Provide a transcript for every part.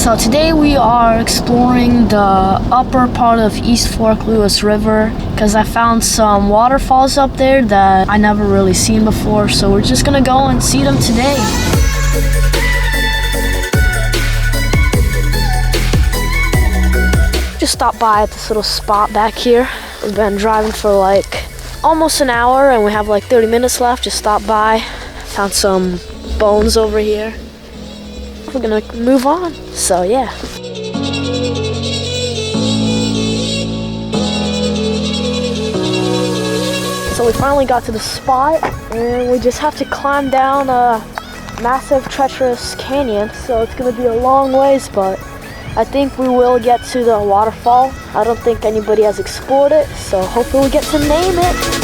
So today we are exploring the upper part of East Fork Lewis River because I found some waterfalls up there that I never really seen before, so we're just gonna go and see them today. Just stopped by at this little spot back here. We've been driving for like almost an hour and we have like 30 minutes left. Just stopped by, found some bones over here. We're gonna move on, so yeah. So we finally got to the spot and we just have to climb down a massive treacherous canyon, so it's gonna be a long ways, but I think we will get to the waterfall. I don't think anybody has explored it, so hopefully we get to name it.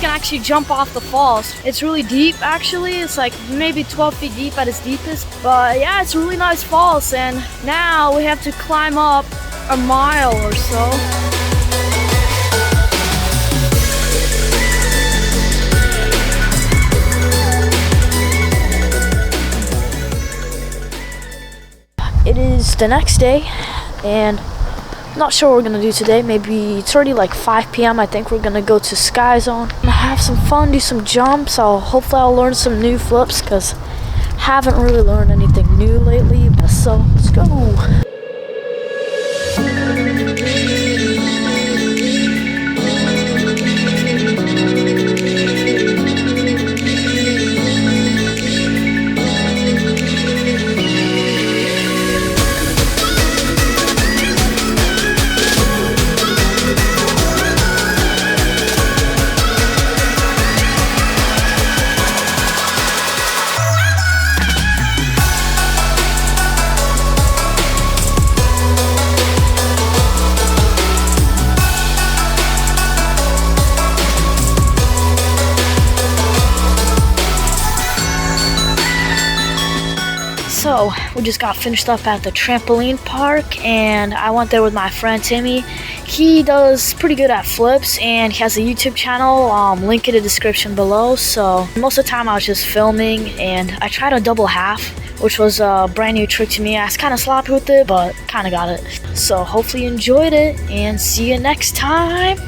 Actually jump off the falls. It's really deep actually. It's like maybe 12 feet deep at its deepest. But yeah, it's really nice falls, and now we have to climb up a mile or so. It is the next day and not sure what we're gonna do today. Maybe it's already like 5 p.m. I think we're gonna go to Sky Zone and have some fun, do some jumps. Hopefully I'll learn some new flips because haven't really learned anything new lately. So let's go. So we just got finished up at the trampoline park and I went there with my friend Timmy. He does pretty good at flips and he has a YouTube channel, link in the description below. So most of the time I was just filming and I tried a double half, which was a brand new trick to me. I was kind of sloppy with it, but kind of got it. So hopefully you enjoyed it and see you next time.